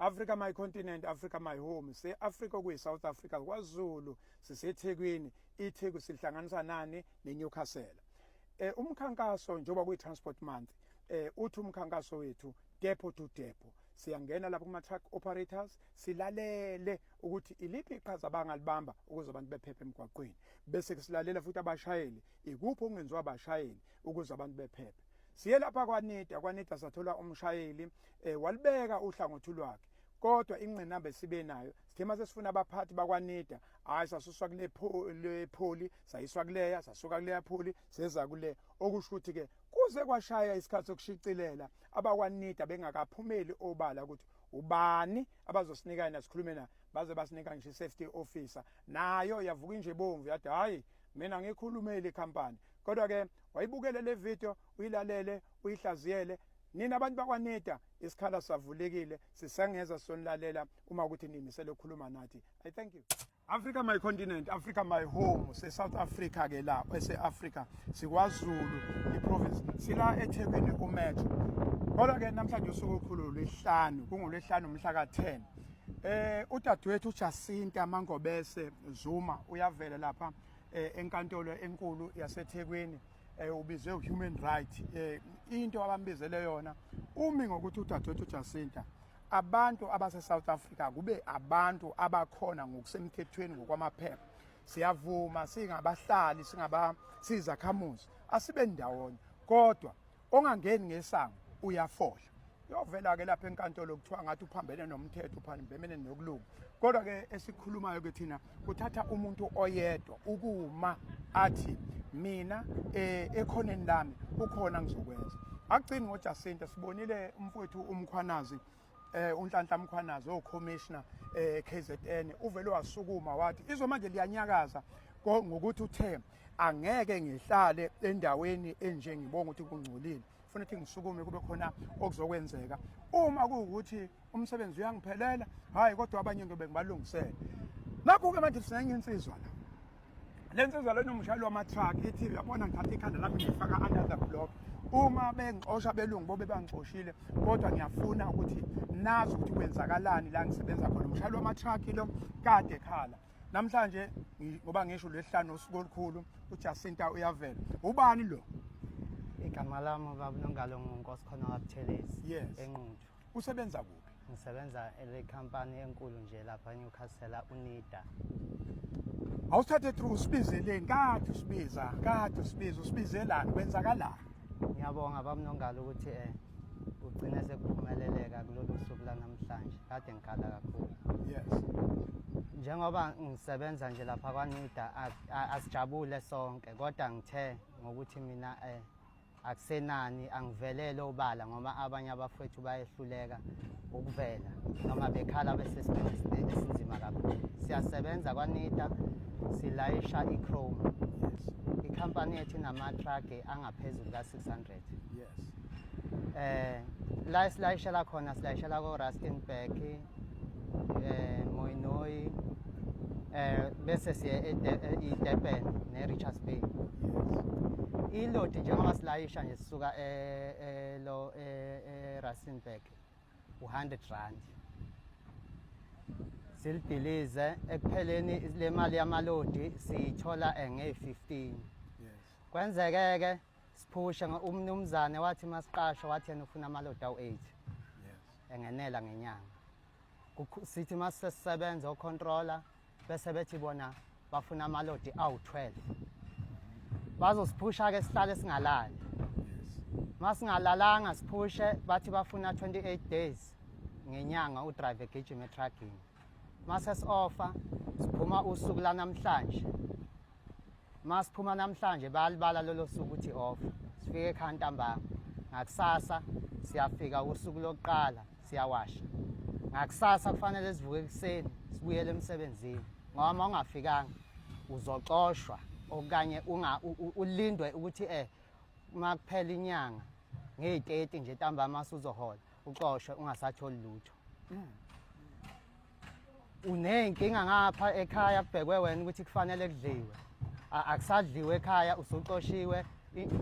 Africa my continent, Africa my home. Se Africa kuyi South Africa kwaZulu siseThekwini, iTheku sihlanganisa nani neNewcastle. Umkhankaso njoba kuyi transport month, uthi umkhankaso wethu depot to depot. Siyangena lapha kuma truck operators silalele ukuthi iliphi iqhaza abangalibamba ukuze abantu bephephe emgwaqweni, bese silalela futhi abashayeli ikuphi okungenziwa abashayeli ukuze abantu bephephe. Siye lapha kwaNita sathola umshayeli walibeka uhlangothi lwakhe, kodwa ingqinamba sibe nayo sithema sesifuna abaphathi bakwaNita, hayi sasuswa kule pholi sayiswa kuleya, sasuka kuleya pholi seza kule, okusho ukuthi ke kuze kwashaya isikhathi sokushicilela abakwaNita bengakaphumeli obala ukuthi ubani abazosinika yena sikhulume na, baze basinika nje safety officer, nayo yavuka nje bomvu yathi hayi mina ngikhulumele ikhampani. Kodwa ke wayibukele le video, uyilalele, uyihlaziyele. Nina abantu bakwaNita isikhala savulekile, sisengeza sonlalela uma ukuthi nimisele ukukhuluma nathi. I thank you. Africa my continent, Africa my home. Se South Africa ke la, ese Africa sikwaZulu iprovince. Sila eThekwini uMetro. Kodwa ke namhlanje usuku olukhulu lwesihlanu, kungolwesihlanu umhla ka10. Udadewethu uJacinta Mangobese Zuma uyavela lapha enkantolo enkulu yaseThekwini, ubizwe human right. Into abambizele yona umi ngokuthi udadewethu uJacinta abantu abase South Africa kube abantu abakhona ngokusemthethweni ngokwamaphepha. Siyavuma singabahlali sizakhamuzi asibe ndawonye, kodwa ongangeni ngesango uyafohla. Yovela ke lapha enkantolo kuthiwa ngathi uphambene nomthetho, uphambene nokulunga. Kodwa ke esikhulumayo ke thina kuthatha umuntu oyedwa ukuma athi mina ekhoneni lami ukhona ngizokwenza. Akugcini ngoJacinta, sibonile umfowethu uMkhwanazi, uNhlanhla Mkhwanazi ocommissioner KZN uvele wasukuma wathi izwe manje liyanyakaza ngokuthi uthe angeke ngihlale endaweni enje ngibonga ukuthi kungcolile, ufuna ukuthi ngisukume kube khona okuzokwenzeka. Uma kuukuthi umsebenzi uyangiphelela, hayi kodwa abanye ngibalungisele. Nakho ke manje sinenge insizwa la. Le nsizwa lena umshayeli wama-truck ethi uyabona ngithatha ikhanda lami ngifaka under the block. Uma bengixosha belungu bobe bangixoshile, kodwa ngiyafuna ukuthi nazi ukuthi kwenzakalani la ngisebenza khona. Umshayeli wama-truck lo kade khala. Namhlanje ngoba ngisho lesihlanu usuku olukhulu uJacinta uyavela. Ubani lo? Igama lami ubaba Nongalo nguNkosikhona kaButhelezi eNquthu. Usebenza kuphi? Ngisebenza ele company enkulu nje lapha eNewcastle uNida. Awusithathe through usibizeleni, kade usibizelani, kwenzakalani? Ngiyabonga baba Nongalo ukuthi ugcine sekuphumeleleka kulolu suku lanamhlanje. Kade ngikhala kakhulu. Yes. Njengoba ngisebenza nje lapha kwaNida asijabule sonke, kodwa ngithe ngokuthi mina akusenani angivelele obala ngoba abanye abafowethu bayehluleka ukuvela noma bekhala besesikhathini esinzima kakhulu. Siyasebenza kwaNida, silayisha iChrome. Yes. Ikhampani yethu inama-truck angaphezulu ka-600. Yes. La silayishela khona, silayishela ko-Rustenburg, Mooinooi, bese siye eDurban neRichards Bay. Ilodi njengoba silayisha nje sisuka Rustenburg u100 silidilize ekupheleni le mali yamalodi siyithola nge15. Yes. Kwenzeke ke siphusha umnumzane wathi masiqasho wathi yena ufuna amalodi awu8. Yes. Engenela ngenyanga. Sithi masisebenza ocontroller bese bethi bona bafuna amalodi awu12. Bazosiphusha ke sihlale singalali. Yes. Masingalalanga siphushe bathi bafuna 28 days ngenyanga udrive egijima etrucking. Mase si-offer siphuma usuku lanamhlanje. Masiphuma namhlanje bayalibala lolo suku uthi off. Sifike ekhaya ntambama. Ngakusasa siyafika usuku lokuqala siyawasha. Ngakusasa kufanele sivuke ekuseni sibuyele emsebenzini. Ngoba uma ungafikanga uzoxoshwa okanye ulindwe ukuthi makuphela inyanga nge30 nje ntambama uzohola uxoshwe ungasatholi lutho. Unenkinga ngapha ekhaya kubhekwe wena ukuthi kufanele kudliwe. Akusadliwe ekhaya usuxoshiwe.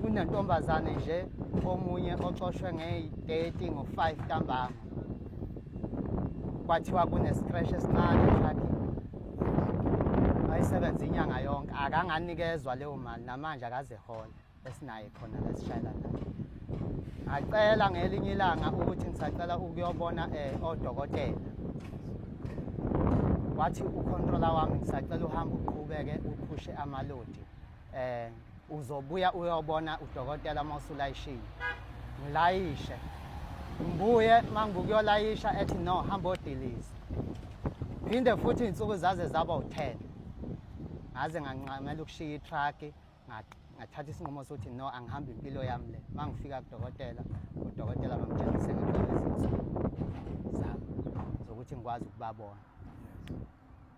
Kunentombazane nje omunye oxoshwe nge30 ngo5 ntambama. kwathiwa kune-scratch esincane etragini. Wayesebenza inyanga yonke, akanganikezwa leyo mali, namanje akaze hola esinaye khona lesishayela naye. Ngacela ngelinye ilanga ukuthi ngisacela ukuyobona odokotela. Wathi ucontroller wami ngisacela uhambe uqhubeke uphushe amalodi. Uzobuya uyobona udokotela mawusulayishile. Ngilayishe. Ngibuye mangibukuyolayisha ethi no, hamba odilize. Phinde futhi insuku zaze zaba u10. Ngaze nganqamela ukushiya itruck, ngathatha isinqumo sokuthi no, angihambi impilo yami le. Mangifika kudokotela, udokotela bangitshengise ngezinsuku zami zokuthi ngikwazi ukubabona.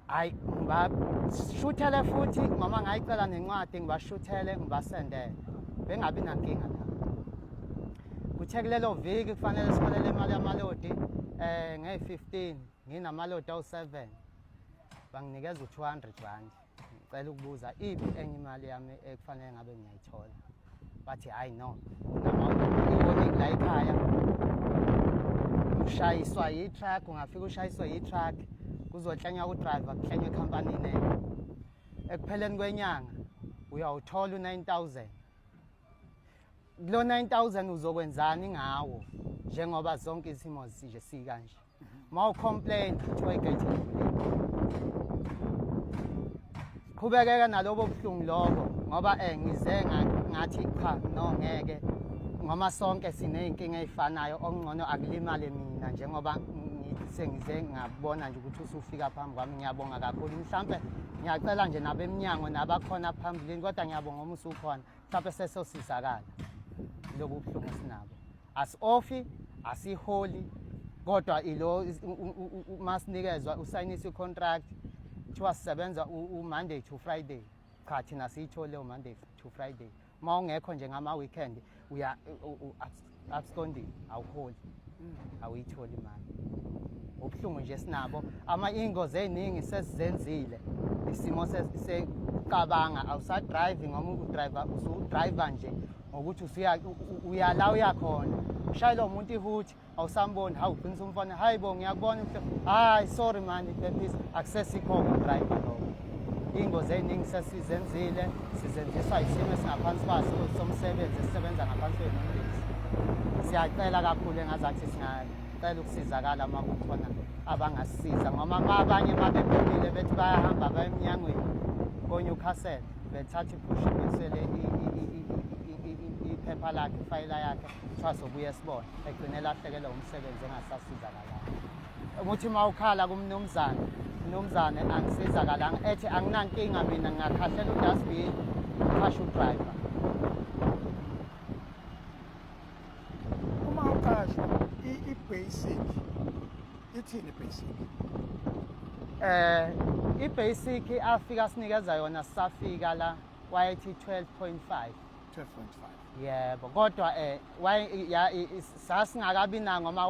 Hayi ngibashuthele futhi noma ngayicela nencwadi ngibashuthele ngibasendele. Bengabi nankinga la. Kuthe kulelo viki kufanele sibolele imali yamalodi nge-15 nginamalodi awu7 banginikeza u200 rand. Ngicela ukubuza iphi enye imali yami ekufanele ngabe ngiyayithola. Bathi hayi no, iwarning la ekhaya ushayiswa yi-truck, ungafika ushayiswa yi-truck kuzohlanywa udriver kuhlanywe ekhampanini. Ekupheleni kwenyanga uyawuthola u9000. Lo 9000 uzokwenzani ngawo njengoba zonke izimo nje sikanje. Mawucomplain kuthiwa igate livuliwe. Qhubekeka nalobo buhlungu lobo ngoba ngize ngathi cha no ngeke ngoma sonke sineyinkinga ezifanayo, okungcono akulimale mina njengoba sengize ngabona nje ukuthi usufika phambi kwami. Ngiyabonga kakhulu, mhlambe ngiyacela nje nabeminyango nabakhona phambilini, kodwa ngiyabonga uma usukhona mhlambe sesosizakala lobu buhlungu sinabo. Asi-ofi asiholi, kodwa ilo masinikezwa usayinisa i-contract kuthiwa sisebenza u-Monday to Friday. Cha, thina siyithole u-Monday to Friday. Uma ungekho nje ngama-weekend uya absconding, awuholi, awuyitholi imali. Ubuhlungu nje sinabo, iy'ngozi ey'ningi sesizenzile. Isimo secabanga awusadrive ngoma udriver usudrayiva nje ngokuthi uyala uyakhona. Ushayela umuntu ihuthi awusamboni, hawu uqinisa umfana, hayi bo ngiyakubona hayi sorry man, phephisa, akusesikho udriver lo. Iy'ngozi ey'ningi sesizenzile, sizenziswa isimo esingaphansi kwaso somsebenzi esisebenza ngaphansi kwenondizi. Siyacela kakhulu engazathi singacela ukusizakala uma kukhona abangasisiza, ngoba abanye babebonile bethi bayahamba baye emnyangweni koNewcastle bethatha iphusha besele iphepha lakhe, ifayela yakhe, kuthiwa sobuye sibone, egcine lahlekelwa umsebenzi engasasizakalanga. Umuthi uma ukhala kumnumzane angisizakalanga, ethi anginankinga mina ngingakhahlela udustbin uqashe udriver. Uma uqasha i-basic ithini i-basic? I-basic afika sinikeza yona sisafika la wayethi 12.5. Yebo, kodwa sasingakabi nango uma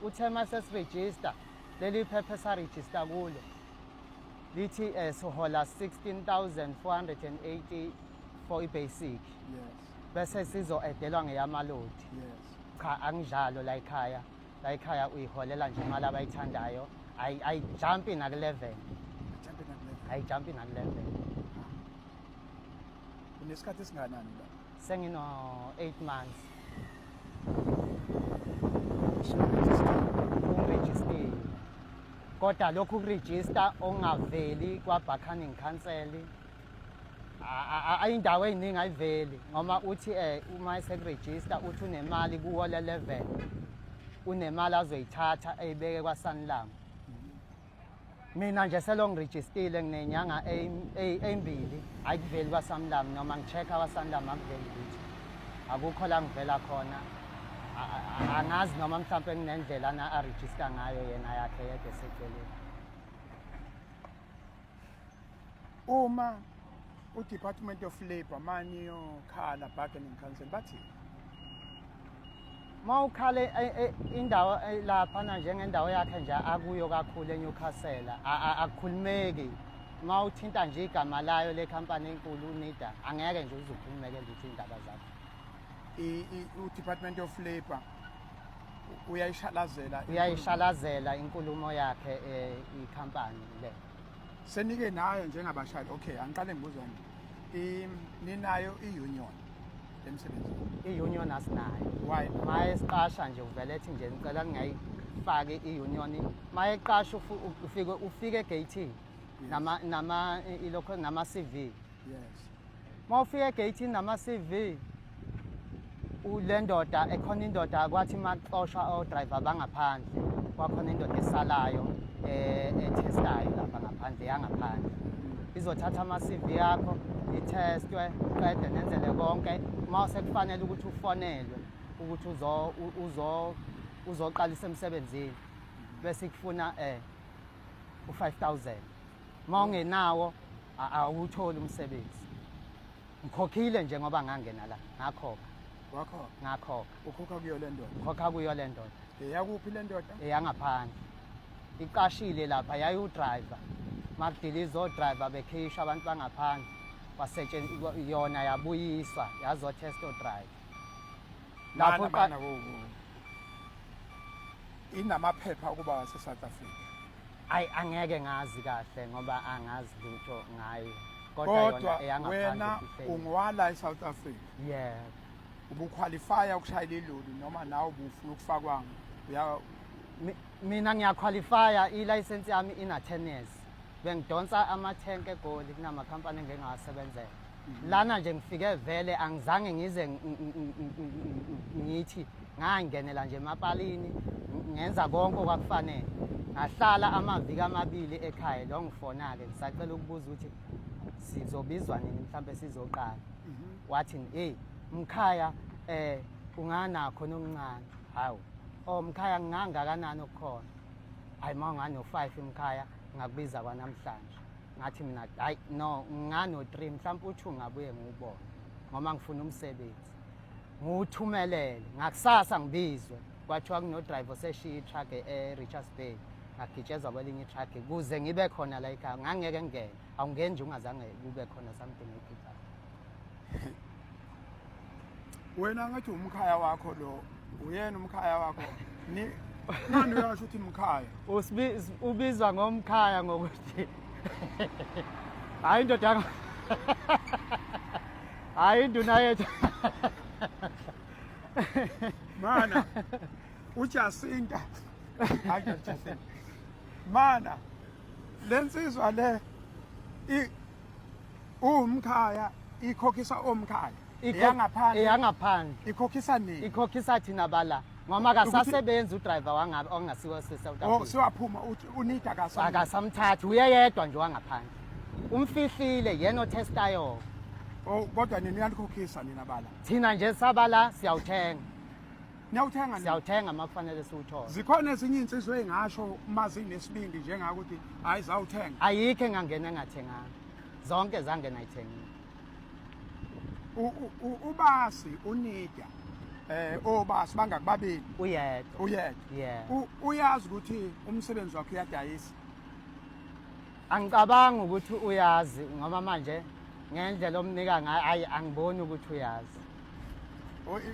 uthe uma sesirejista leli phepha esarejista kulo lithi sihola 16,480 for i-basic. Bese sizo-edelwa ngeyamalodi. Cha, anginjalo la ekhaya uyiholela nje imali abayithandayo, ayijampi naku-11. Ayijampi naku-11. Unesikhathi esinganani la? Sengino-8 months. Ungirejistile. Kodwa lokhu kurejista ongaveli kwa-Buchanning Council, ayindawo ey'ningi ayiveli ngoma uthi uma esekurejista uthi unemali kuwo le-11, unemali azoyithatha eyibeke kwa-Sanlam. Mina nje selongirejistile nginenyanga ey'mbili, ayikuveli kwa-Sanlam, noma ngi-check-a kwa-Sanlam akuveli lutho. Akukho la ngivela khona. Angazi noma mhlawumbe nginendlela arejista ngayo yena yakhe yedwa eseceleni. Uma u-Department of Labour maniyokhala Buchanning Council bathi mawukhale indawo laphana njengendawo yakhe nje akuyo kakhulu eNewcastle, akukhulumeki. Mawuthinta nje igama layo le company enkulu uNida, angeke nje uzukhulumeke lutho indaba zakho. u-Department of Labour uyayishalazela inkulumo yakhe ikhampani le. Senike nayo njengabashayeli. Okay, angiqale ngibuzane. Ninayo i-union emsebenzini. I-union asinayo. Why? Mayesiqasha nje uvele ethi nje ngicela ngingayifaki i-union. Mayeqasha ufike egate nama CV. Yes. Mawufika egate nama CV ule ndoda ekhona indoda kwathi maxoshwa o-driver bangaphandle kwakhona indoda esalayo etestayo lapha ngaphandle yangaphandle izothatha ama-CV yakho itestwe qede nenzele konke mase kufanele ukuthi ufonelwe ukuthi uzoqalisa emsebenzini bese kufuna u-5,000 mawungenawo awutholi umsebenzi ngikhokhile nje ngoba ngangena la ngakho ukhokha kuyo le ndoda. khokha kuyo le ndoda Yakuphi le ndoda? eyangaphandle iqashile lapha yayi-driver makudiliza o-driver bekhishwa abantu bangaphandle kwasetshenziswa yona yabuyiswa yazotesta o-driver lapho inamaphepha ukuba wase-South Africa. angeke ngazi kahle ngoba angazi lutho ngayo Kodwa wena ungwala eSouth Africa. Yeah. Ubuqualifya ukushayela iloli noma nawe ubufuna ukufakwa mina ngiyaqualifya i-license yami ina 10 years bengidonsa ama-tank eGoli kunamakhampani engingawasebenzela lana nje ngifike vele angizange ngize ngithi ngangenela nje emapalini ngenza konke okwakufanele ngahlala amaviki amabili ekhaya lo ngifona-ke ngisacela ukubuza ukuthi sizobizwa nini mhlawumbe sizoqala wathi hey mkhaya unganakho nokuncane hawu mkhaya ngingangakanani okukhona hayi ma ungano-5 mkhaya ngakubiza kwanamhlanje ngathi mina hayi no ngano-3 mhlawumbe u2 ngabuye ngiwubone ngoba ngifuna umsebenzi ngiwuthumelele ngakusasa ngibizwe kwathiwa kuno-driver oseshiya i-truck e-Richards Bay ngagitshezwa kwelinye i-truck kuze ngibe khona la ekhaya ngangeke ngingene awungeni nje ungazange kube khona something ekhiphayo. Wena ngathi umkhaya wakho lo uyena umkhaya wakho nani uyasho ukuthi mkhaya ubizwa ngomkhaya ngokuthi hayi indoda hayi induna yethu mana uJacinta hayi Jacinta mana lensizwa le umkhaya ikhokhisa omkhaya eyangaphandle ikhokhisa nini ikhokhisa thina bala ngoba akasasebenzi udriver ongasiwo se-South Africa siwaphuma unida akasamthathi uye yedwa nje wangaphandle umfihlile yena otestayo kodwa nini uyalikhokhisa nina bala thina nje sabala siyawuthenga niyawuthenga siyawuthenga uma kufanele siwuthole zikhona ezinye insizwe engasho uma zinesibindi njengakuthi hayi zawuthenga ayikho engangena engathenganga zonke zangena ayithengile ubasi unida obasi bangakubabili uyedwa yeah uyazi ukuthi umsebenzi wakhe uyadayisa angicabangi ukuthi uyazi ngoba manje ngendlela omnika ngayo angiboni ukuthi uyazi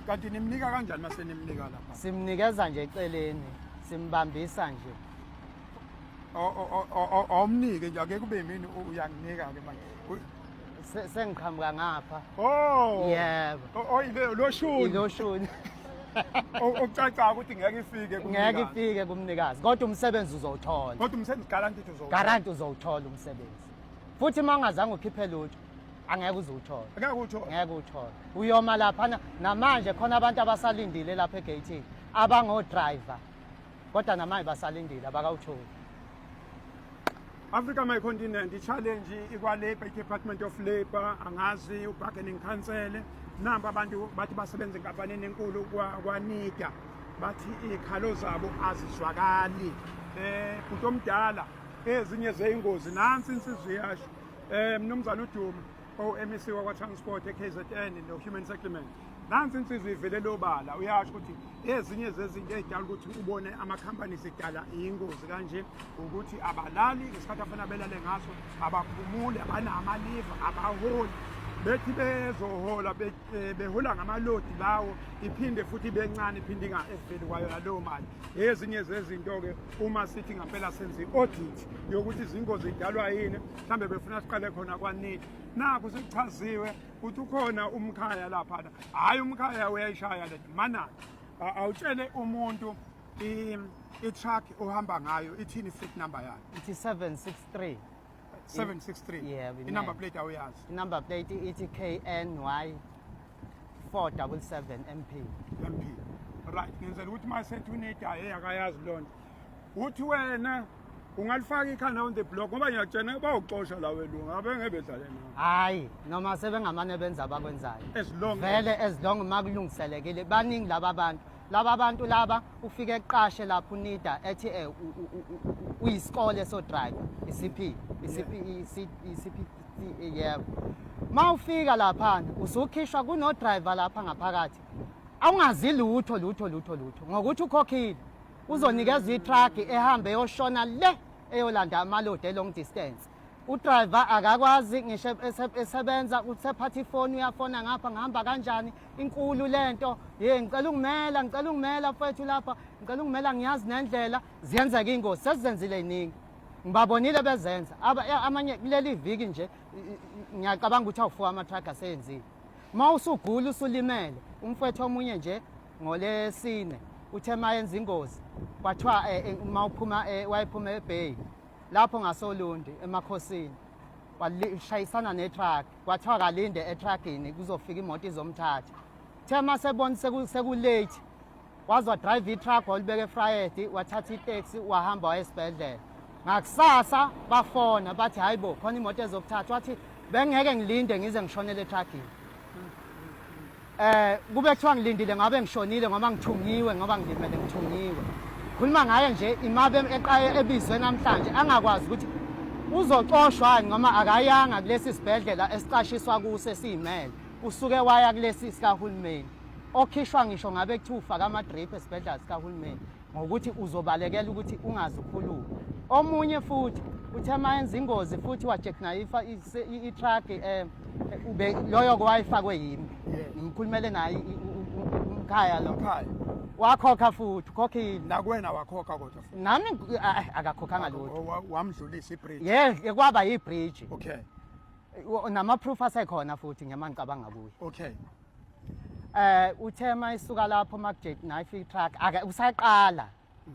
kanti nimnika kanjani mase nimnika lapha simnikeza nje eceleni simbambisa nje omnike nje ake kube yimini uyanginika ke manje sengiqhamuka ngapha yebo iloshuni okucaca ukuthi ngeke ifike kumnikazi kodwa umsebenzi uzowuthola kodwa umsebenzi garanti uzowuthola umsebenzi futhi uma ungazange ukhiphe lutho angeke uzowuthola ngeke uthola uyoma lapha namanje khona abantu abasalindile lapha egate abango-driver kodwa namanje basalindile abakawutholi Africa My Continent i-challenge ikwa-Labour i-Department of Labour angazi u-bargaining council namba abantu bathi basebenza enkampanini enkulu kwaNIDA bathi iy'khalo zabo azizwakali umuntu omdala ezinye zeyingozi nansi insizwe yasho mnumzana uDuma o-MEC wakwa-Transport e-KZN no-Human Settlement nansi insizwe ivele lobala uyasho ukuthi ezinye zezinto ey'dala ukuthi ubone amakhampani zidala iy'ngozi kanje ukuthi abalali ngesikhathi afuna belale ngaso abaphumule abanamaliva abaholi bethi bezohola behola ngamalodi lawo iphinde futhi bencane iphinde ingaveli kwayo nalowo mali. Ezinye zezinto-ke uma sithi ngampela senze i-audit yokuthi izingozi zidalwa yini, mhlambe befuna siqale khona kwaNIDA. Nakho sekuchaziwe ukuthi ukhona umkhaya laphana, hhayi umkhaya uyayishaya lento manani. Awutshele umuntu i-truck ohamba ngayo ithini i-fleet number yayo? Ithi 763. 763. Yeah, i-number plate awuyazi? I-number plate ithi KNY 477 MP. MP. Right, ngenzela ukuthi masethi uNIDA akayazi lona. Uthi wena ungalifaka ikhanda on the block ngoba ngiyakutshena bawuxosha la welunga abengebedlale nawo. Hayi, noma sebengamane benza abakwenzayo. As long makulungiselekile baningi laba bantu. Laba bantu laba ufike eqashe lapho uNIDA ethi uyisikole so driver ICP yebo. Mawufika lapha usukhishwa kuno driver lapha ngaphakathi. Awungazi lutho ngokuthi ukhokhile. Uzonikezwa i-truck ehambe yoshona le eyolanda amalodi long distance. Udriver akakwazi ngisho esebenza usephatha ifoni uyafona ngapha ngihamba kanjani inkulu lento ngicela ungimela mfethu lapha ngicela ungimela ngiyazi nendlela ziyenzeka ingozi sesizenzile iningi ngibabonile bezenza amanye kuleli viki nje ngiyacabanga ukuthi awufuka ama-truck asenzile mawusugula usulimele umfethu omunye nje ngolesine uthe mayenza ingozi kwathiwa mawuphuma wayephuma eBay lapho ngasoLundi emakhosini washayisana netruck kwathiwa kalinde etruckini kuzofika imoto izomthatha thema sebona sekulate wazwa drive itruck walibeke eFriday wathatha itaxi wahamba esibhedlela ngakusasa bafona bathi hayibo khona imoto ezokuthatha wathi bengeke ngilinde ngize ngishonele etruckini kube kuthiwa ngilindile ngabe ngishonile ngoba ngithungiwe ngoba ngilimele ngithungiwe khuluma ngaye nje imabe eqaye ebizwe namhlanje angakwazi ukuthi uzoxoshwa noma akayanga kulesi sibhedlela esiqashiswa kuso esiyimele usuke waya kulesi sikahulumeni okhishwa ngisho ngabe kuthiwa ama drip esibhedlela sikahulumeni ngokuthi uzobalekela ukuthi ungazi ukhuluma omunye futhi uthe mayenza ingozi futhi wajeknayifa i-truck ube loyo kwayifakwe yimi ngimkhulumele naye umkhaya lo wakhokha futhi ukhokhile nakwena wakhokha kodwa futhi nami akakhokhanga lutho wamdlulisa ibridge kwaba yibridge okay nama-proof asekhona futhi ngiyama ngicabanga kuye okay uthe mayisuka lapho makujeknayifa i-truck usaqala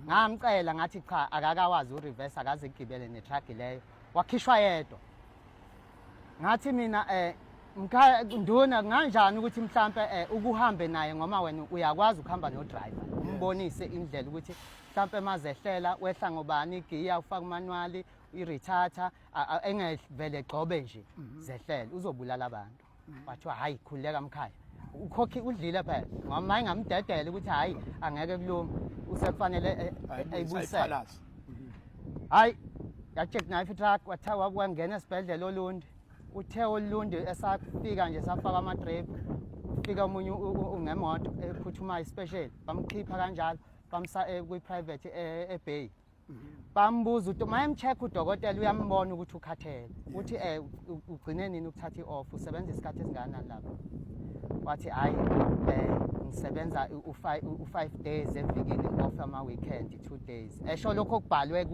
ngamcela ngathi cha akakawazi ureverse akaze kugibele netruck leyo wakhishwa yedwa ngathi mina nduna kanjani ukuthi mhlambe ukuhambe naye ngoma wena uyakwazi ukuhamba no driver umbonise indlela ukuthi mhlambe mazehlela wehla ngobani igiya ufaka manual iretarder engevele gcobe nje zehlela uzobulala abantu bathiwa hayi khuleka mkhaya ukhokhi udlile phela ngoma engamdedela ukuthi hayi angeke kuluma usekufanele ayibuyisele hayi yacheck knife truck wathawa kwangena esibhedlela oLundi uthe oLundi esafika nje safaka ama-drip ufika omunye ungemoto ephuthuma ispecial bamkhipha kanjalo bamsa kwi-private eBay bambuza ukuthi mayemcheck udokotela uyambona ukuthi ukhathele uthi ugcine nini ukuthatha i-off usebenza isikhathi esingakanani lapho wathi hayi ngisebenza u5 days evikini off ama-weekend 2 days esho lokho kubhalwe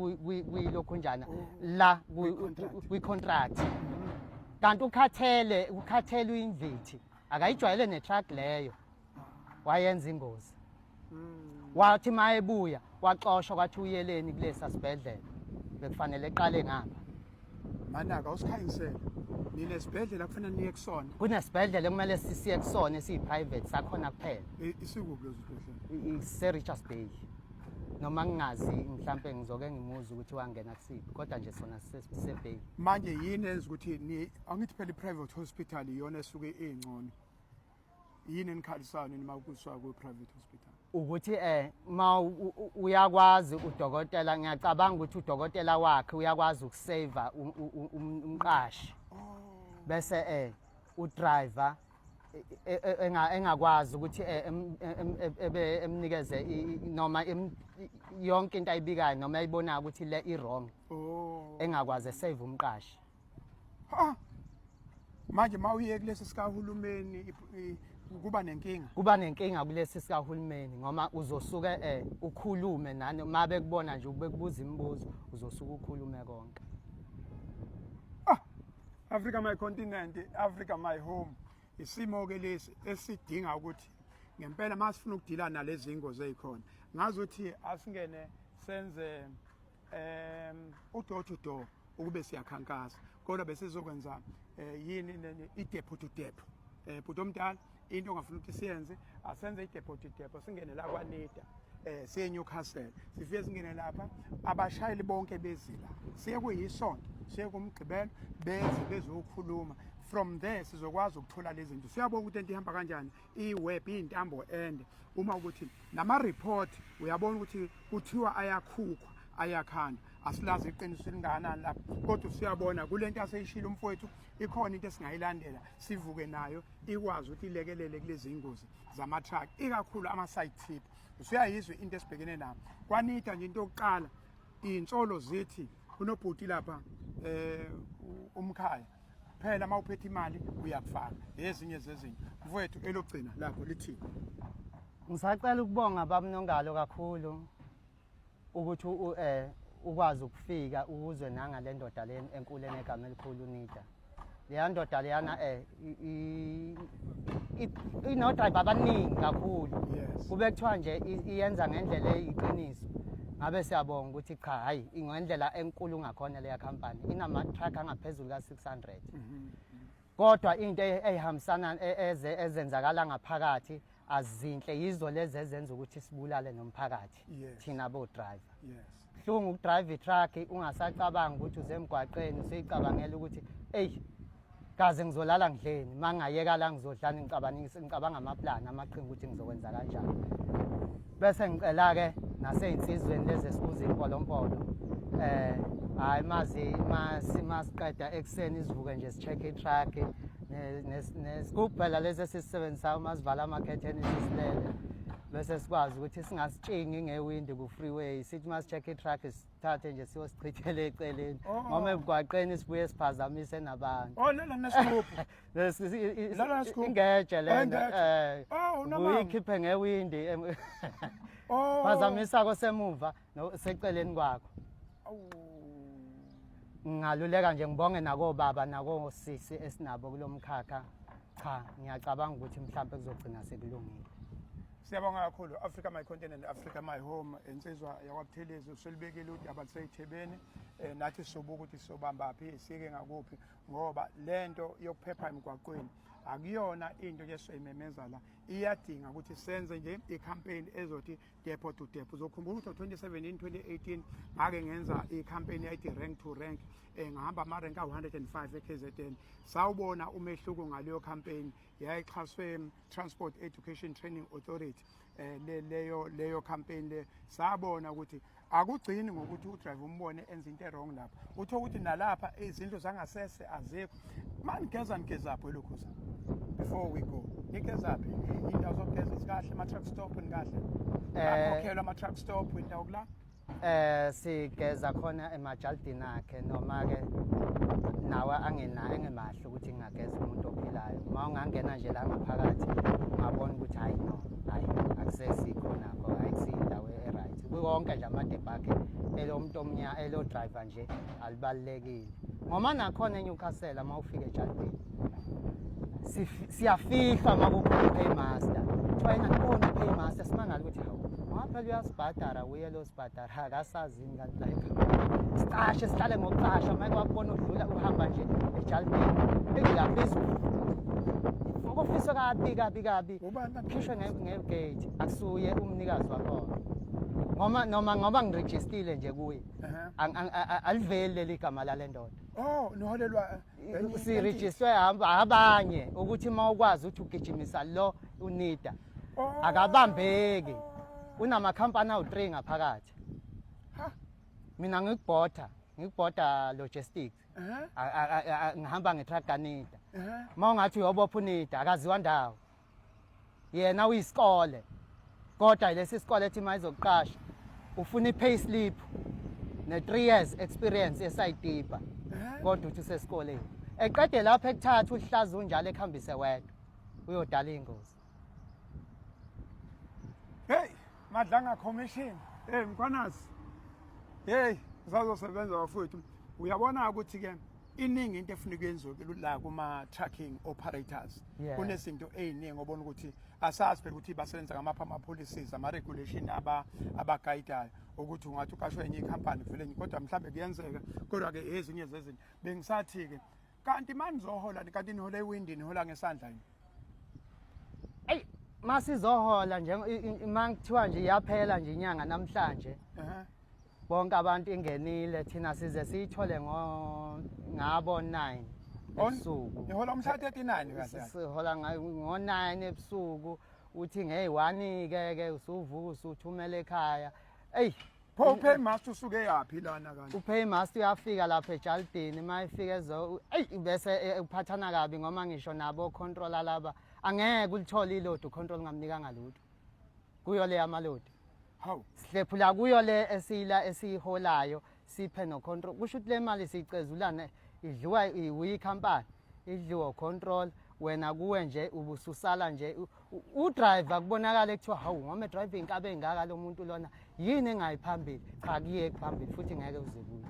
kuyilokhu njana la kwi-contract kanti ukhathele uyinvithi akayijwayele netruck leyo wayenza ingozi wathi mayebuya waxoshwa kwathi uyeleni kulesa sibhedlela bekufanele eqale ngapha manaka usikhanyisele nina esibhedlela kufanele niye kusona kunesibhedlela ekumele sisiye kusona esiyi-private sakhona kuphela isikuphi lezo sibhedlela ise-Richards Bay noma ngingazi mhlampe ngizoke ngimuza ukuthi wangena kusiphi kodwa nje sona siseBay manje yini enza ukuthi angithi phela i-private hospital iyona esuke ingcono yini enikhalisayo nima kuswa ku-private hospital ukuthi ma uyakwazi udokotela ngiyacabanga ukuthi udokotela wakhe uyakwazi ukuseva umqashi bese udriver engakwazi ukuthi emnikeze noma yonke into ayibikayo noma ayibonayo ukuthi le i-wrong engakwazi esave umqashi manje mawuye kulesi sikahulumeni kuba nenkinga. Kuba nenkinga kulesi sikahulumeni ngoba uzosuke ukhulume nani mabe kubona nje ubekubuza imibuzo uzosuka ukhulume konke. Africa my continent, Africa my home. Isimo ke lesi esidinga ukuthi ngempela masifuna ukudila nalezi ingozi ezikhona. Ngazi ukuthi asingene senze door to door ukube siyakhankasa. Kodwa bese sizokwenza yini idepo to depo. Bhuti omdala into ongafuna ukuthi siyenze asenze idepo to depo singene la kwaNita. Siye Newcastle sifike singene lapha abashayeli bonke bezila siye kuyisonto siye kumgqibelo beze bezokhuluma from there sizokwazi ukuthola lezi zinto siyabona ukuthi into ihamba kanjani iweb intambo ende uma ukuthi nama report uyabona ukuthi kuthiwa ayakhukhwa ayakhanda asilazi iqiniso lingakanani lapha kodwa siyabona kulento aseyishila umfowethu ikhona into esingayilandela sivuke nayo ikwazi ukuthi ilekelele kulezi ingozi zama truck ikakhulu ama side tip usiyayizwe into esibhekene nayo kwaNita nje into yokuqala insolo zithi kunobhuti lapha umkhaya phela mawuphethe imali uyakufaka ezinye zezinto mfowethu elogcina lapho lithi Ngisacela ukubonga babamnongalo kakhulu ukuthi ukwazi ukufika ukuzwe nanga le ndoda le enkulu enegama elikhulu uNita. Le ndoda leyana ino driver abaningi kakhulu. Kube kuthiwa nje iyenza ngendlela eyiqiniso. Ngabe siyabonga ukuthi cha hayi ingendlela enkulu ngakhona leya company inama truck angaphezulu ka600. Kodwa into ehambisana ezenzakala ngaphakathi azinhle yizo lezi ezenza ukuthi sibulale nomphakathi thina bo driver. Hlungu ukudrive itruck ungasacabanga ukuthi uze emgwaqeni useyicabangela ukuthi kaze ngizolala ngidleni mangayeka la ngizodlana ngicabanga amaplan amaqhinga ukuthi ngizokwenza kanjani bese ngicela ke naseyinsizweni lezi esikuza impolompolo hayi masiqeda ekseni isivuke nje sicheck itruck nesikubhela lezi esisebenzisa masivala amakhetheni sisilele bese sikwazi ukuthi singasitshingi ngewindi ku freeway sithi masicheck itruck sithathe nje siyosichithela eceleni ngoba emgwaqeni sibuye siphazamise nabantu lana nesikuphu lana nesikuphu ingeje lena uyikhiphe ngewindi phazamisa kosemuva seceleni kwakho ngaluleka nje ngibonge nako baba nako sisi esinabo kulomkhakha cha ngiyacabanga ukuthi mhlawumbe kuzogcina sekulungile. Siyabonga kakhulu Africa my continent Africa my home insizwa yakwaButhelezi uselibekile ukuthi abathethebeni nathi sobuka ukuthi sobamba phi sike ngakuphi ngoba lento yokuphepha emgwaqweni akuyona into yesoyimemeza la iyadinga ukuthi senze nje icampaign ezothi depot to depot uzokhumbula ukuthi 2017 2018 ngake ngenza icampaign yayithi rank to rank ngahamba ama rank a105 eKZN sawubona umehluko ngaleyo campaign yayixhaswe Transport Education Training Authority leyo campaign le sabona ukuthi akugcini ngokuthi udriver umbone enza into wrong lapha utho ukuthi nalapha izindlu zangasese azikho manigeza apho lokhuza before we go nikezaphi indawo zokugeza sikahle ama truck stop nikahle akhokhelwa ama truck stop indawo kula sigeza khona emajaldini akhe noma ke nawe engemahle ukuthi ngingageza umuntu ophilayo mawungangena nje la ngaphakathi ngabona ukuthi hayi no hayi akusesikho nakho ayisindawo eright konke nje amadepho akhe elomuntu omnya elo driver nje alibalekile ngoma nakhona eNewcastle mawufika ejaldini siyafihla makukhona paymaster wena khona paymaster simangala ukuthi hawu ngapha uyasibhadara uyelo sibhadara akasazini kanti like stashe sihlale ngokuqasha manje kwakubona udlula uhamba nje ejaldini ekuyaphezulu ngokufisa kabi khishwe ngegate akusuye umnikazi wakho ngoba ngirejistile nje kuye aliveli leli gama lale ndoda noholelwa siregistrwe abanye ukuthi mawukwazi ukuthi ugijimisa lo uNita akabambeki unama company awu3 ngaphakathi mina ngikubhoda logistics ngihamba ngetruck kaNita mawungathi uyobopha uNita akaziwa ndawo yena uyisikole kodwa lesi isikole ethi mayizokuqasha ufuna i-pay slip ne3 years experience esayitipa kodwa uthi usesikoleni eqede lapho ekuthatha uhlaza unjalo ekhambise wedwa uyodala ingozi. Hey, Madlanga Commission. Hey, Mkhwanazi. Hey, sizazosebenza bafowethu. Uyabona ukuthi ke iningi into efuna ukwenziwe la kuma tracking operators. Yeah. Kunezinto eziningi obona ukuthi asazi phela ukuthi basebenza ngamapha ama policies ama regulation abaguidayo ukuthi ungathi ukashwe enye icompany vele kodwa mhlambe kuyenzeka kodwa ke ezinye zezinto bengisathi ke kanti manizohola kanti nihola ewindi nihola ngesandla yini. Ey, masizohola nje mangithiwa nje iyaphela nje inyanga namhlanje. Bonke abantu ingenile thina size siyithole ngabo 9 ebusuku. Nihola umhla 39 kahle. Sihola ngo 9 ebusuku uthi ngey1 ke usuvuka usuthumela ekhaya. Ey, Pay master usuke yapi lana kanti? Upay master uyafika lapha eJaldini mayifika ezo bese uphathana kabi ngoma ngisho nabo controller laba angeke ulithole iload control ngamnikanga lutho. Kuyo le amalodi. How? Sihlephula kuyo le esiholayo siphe no control. Kusho ukuthi le mali sicezulana idliwa iwi company, idliwa control wena kuwe nje ubususala nje udriver kubonakala ekuthiwa hawu ngome drive inkabe engaka lo muntu lona yini engayiphambili cha kuye phambili futhi ngeke uze kuyo.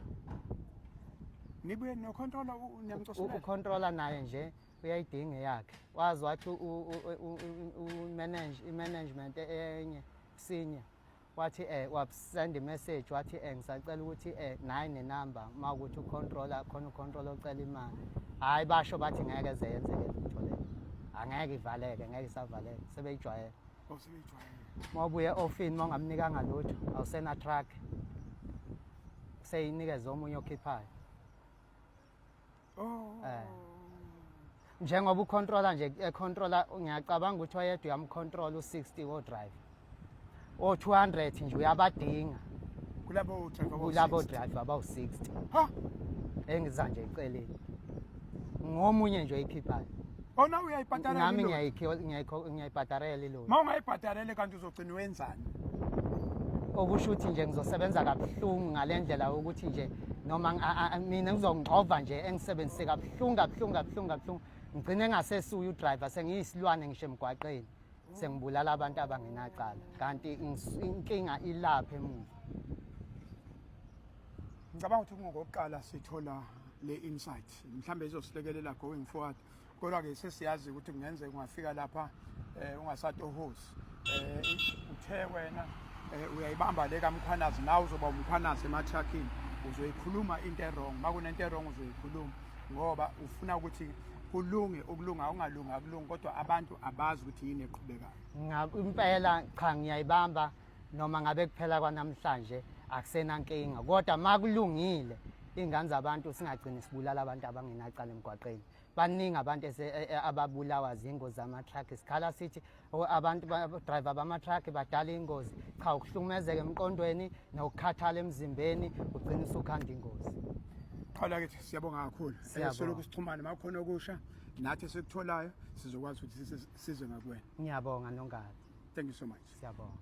Nibuye no controller niyamcosela. Ucontroller naye nje uyayidinga yakhe. Wazi wathi management enye senior wathi wabsend a message wathi ngisacela ukuthi nine number mawukuthi ucontroller khona ucontroller ocela imali. Hayi basho bathi ngeke zenzeke lutho le. Angeke ivaleke ngeke isavaleke sebeyijwayele. Osebeyijwayele. Mawubuye ofini mongamnikanga lutho awusena truck. Seyinikeza omunye okhiphayo. Oh. Njengoba ucontroller nje controller ngiyacabanga ukuthi oyedwa uyamcontrol u60 wo drive. O 200 nje uyabadinga. Kulabo driver abawu60. Ha? Engiza nje eceleni. Ngomunye nje oyikhiphayo. Ona uyayibhatalela nami ngiyayibhatarela lo. Mawungayibhatarele kanti uzogcina wenzani? Okusho ukuthi nje ngizosebenza kabuhlungu ngalendlela ukuthi nje noma mina ngizongqova nje engisebenzise kabuhlungu ngigcine ngasesuya udriver sengiyisilwane ngisho emgwaqeni sengibulala abantu abangenacala kanti inkinga ilapha emuva. Ngicabanga ukuthi ngokuqala sithola le insight mhlambe izosilekelela going forward kodwa ke sesiyazi ukuthi kungenzeka ungafika lapha ungasatohosi uthe wena uyayibamba le kaMkhwanazi nawe uzoba umkhwanazi ematracking uzoyikhuluma into wrong makunento wrong uzoyikhuluma ngoba ufuna ukuthi kulunge okulunga ungalunga akulungi kodwa abantu abazi ukuthi yini eqhubekayo. Impela cha ngiyayibamba noma ngabe kuphela kwanamhlanje akusena nkinga kodwa makulungile ingane zabantu singagcini sibulala abantu abangenacala emgwaqeni. Baningi abantu ababulawa zingozi zama-truck sikhala sithi abantu driver bama-truck badala ingozi cha ukuhlumezeka emqondweni nokukhathala emzimbeni ugcina usukhanda ingozi. Qala ke siyabonga kakhulu. Soloku sichumane makhona okusha nathi sikutholayo sizokwazi ukuthi size ngakuwena. Ngiyabonga Nongazi. Thank you so much. Siyabonga.